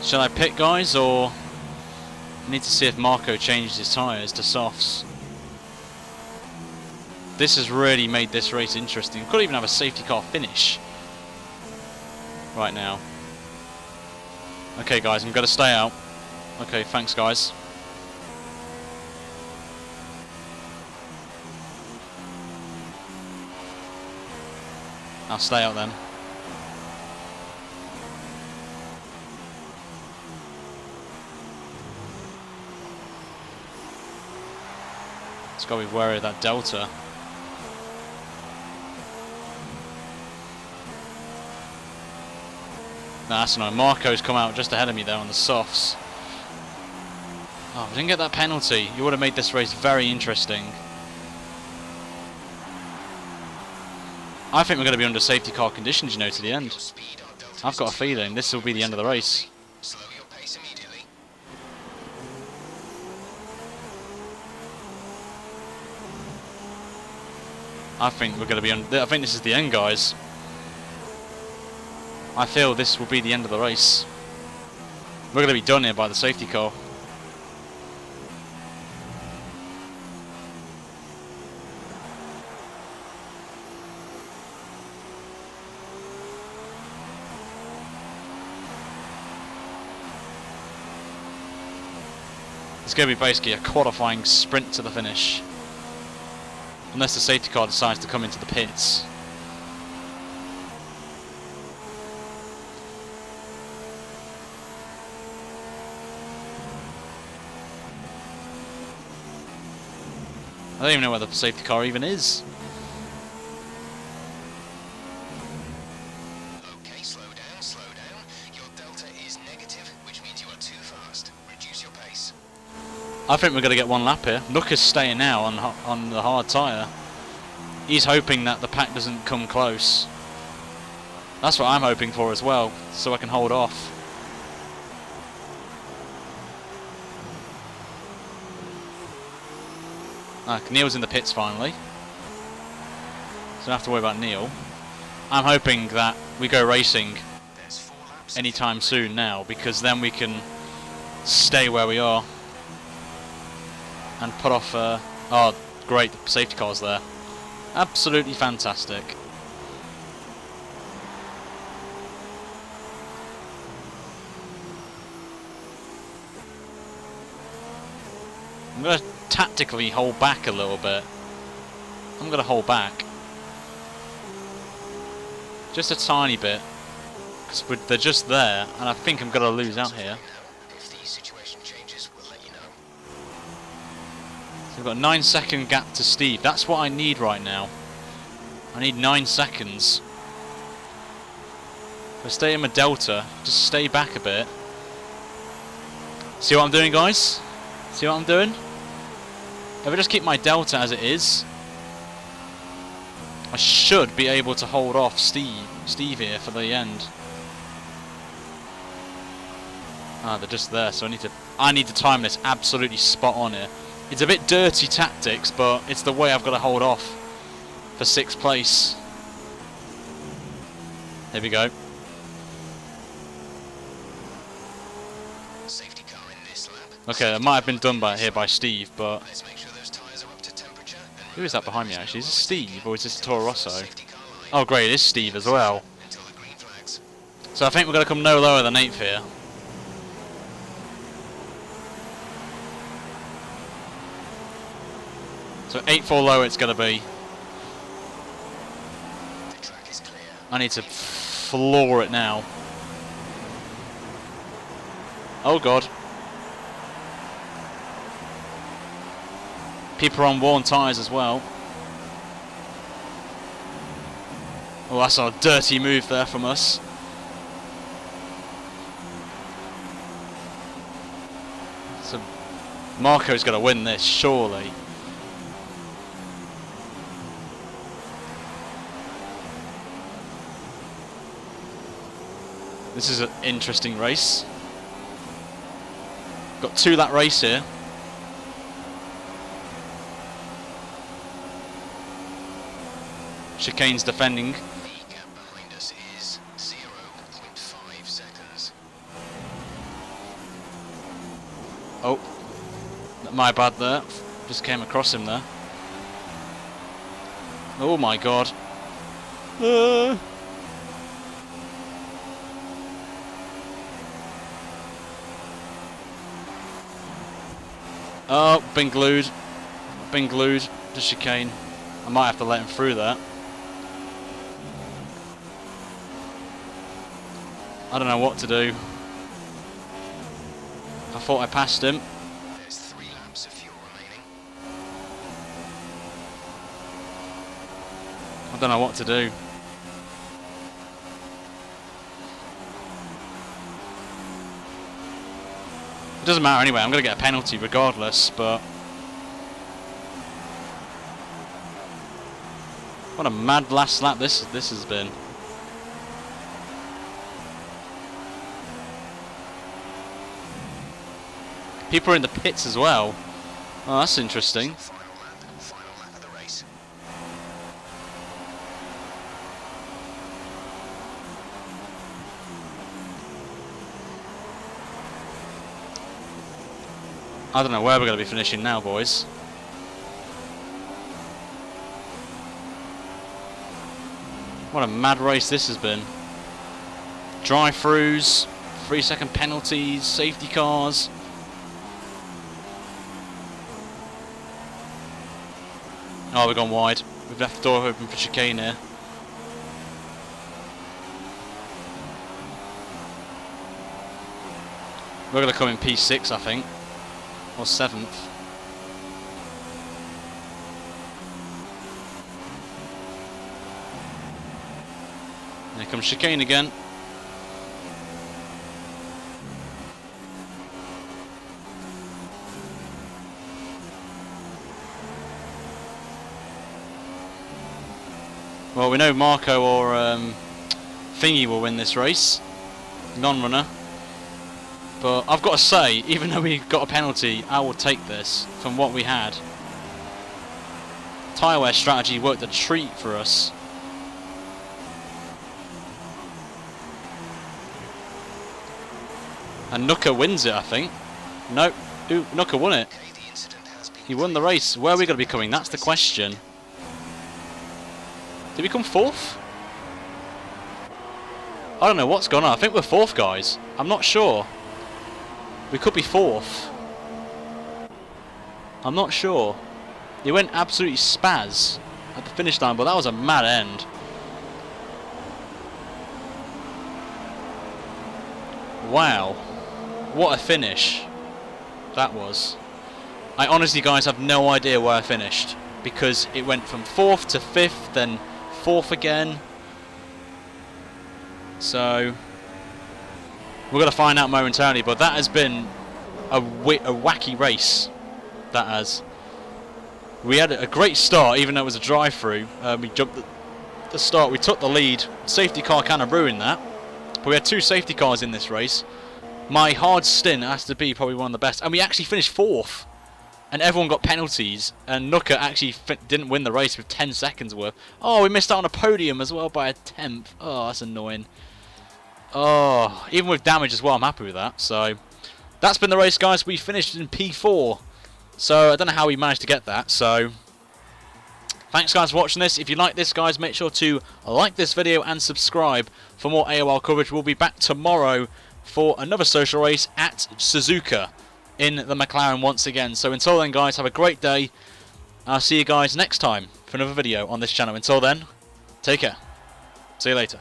Shall I pit, guys, or I need to see if Marco changes his tyres to softs? This has really made this race interesting. Could even have a safety car finish right now. Okay, guys, I'm going to stay out. Okay, thanks, guys. I'll stay out then. It's got to be wary of that delta. No, that's annoying. Marco's come out just ahead of me there on the softs. Oh, we didn't get that penalty. You would have made this race very interesting. I think we're going to be under safety car conditions, you know, to the end. I've got a feeling this will be the end of the race. Slow your pace immediately. I think we're going to be I think this is the end, guys. I feel this will be the end of the race. We're going to be done here by the safety car. It's going to be basically a qualifying sprint to the finish. Unless the safety car decides to come into the pits. I don't even know where the safety car even is. Okay, slow down, slow down. Your delta is negative, which means you are too fast. Reduce your pace. I think we're going to get one lap here. Nook is staying now on the hard tyre. He's hoping that the pack doesn't come close. That's what I'm hoping for as well, so I can hold off. Neil's in the pits finally. So I don't have to worry about Neil. I'm hoping that we go racing anytime soon now, because then we can stay where we are and put off... oh, great, the safety car's there. Absolutely fantastic. I'm going to tactically hold back a little bit. I'm going to hold back. Just a tiny bit. Because they're just there, and I think I'm going to lose out here. If the situation changes, we'll let you know. So we've got a 9-second gap to Steve. That's what I need right now. I need 9 seconds. If I stay in my delta, just stay back a bit. See what I'm doing, guys? See what I'm doing? If I just keep my delta as it is, I should be able to hold off Steve here for the end. Ah, they're just there, so I need to time this absolutely spot on here. It's a bit dirty tactics, but it's the way I've got to hold off for 6th place. There we go. Safety car in this lap. Okay, that might have been done by Steve, but Let's make sure those tires are up to temperature. who is that behind me actually? Is this Steve or is this Toro Rosso? Safety car line Oh great, it is Steve as well. until the green flags. So I think we're going to come no lower than 8th here. So 8th or lower it's going to be. The track is clear. I need to floor it now. Oh god. People are on worn tyres as well. Oh, that's a dirty move there from us. So Marco's going to win this, surely. This is an interesting race. Got 2 lap race here. Chicane's defending. The gap behind us is 0.5 seconds. Oh, my bad there. Just came across him there. Oh my god. Oh, been glued. Been glued to Chicane. I might have to let him through that. I don't know what to do. I thought I passed him. There's 3 laps of fuel remaining. I don't know what to do. It doesn't matter anyway, I'm going to get a penalty regardless, but... What a mad last lap this has been. People are in the pits as well. Oh, that's interesting. Final lap of the race. I don't know where we're going to be finishing now, boys. What a mad race this has been. Drive-throughs, 3-second penalties, safety cars. Oh, we've gone wide. We've left the door open for Chicane here. We're going to come in P6, I think. Or 7th. Here comes Chicane again. Well, we know Marco or Thingy will win this race. Non-runner. But I've got to say, even though we got a penalty, I will take this from what we had. Tyre wear strategy worked a treat for us. And Nooker wins it, I think. Nope. Ooh, Nooker won it. He won the race. Where are we going to be coming? That's the question. Did we come 4th? I don't know what's going on. I think we're 4th, guys. I'm not sure. We could be 4th. I'm not sure. He went absolutely spaz at the finish line, but that was a mad end. Wow. What a finish that was. I honestly, guys, have no idea where I finished, because it went from 4th to 5th, then 4th again. So we're going to find out momentarily, but that has been a wacky race. That has. We had a great start, even though it was a drive-through. We jumped at the start, we took the lead. Safety car kind of ruined that. But we had 2 safety cars in this race. My hard stint has to be probably one of the best. And we actually finished 4th. And everyone got penalties. And Nooker actually didn't win the race with 10 seconds worth. Oh, we missed out on a podium as well by a 10th. Oh, that's annoying. Oh, even with damage as well, I'm happy with that. So, that's been the race, guys. We finished in P4. So, I don't know how we managed to get that. So, thanks, guys, for watching this. If you like this, guys, make sure to like this video and subscribe for more AOR coverage. We'll be back tomorrow for another social race at Suzuka in the McLaren once again. So, until then, guys, have a great day. I'll see you guys next time for another video on this channel. Until then, take care. See you later.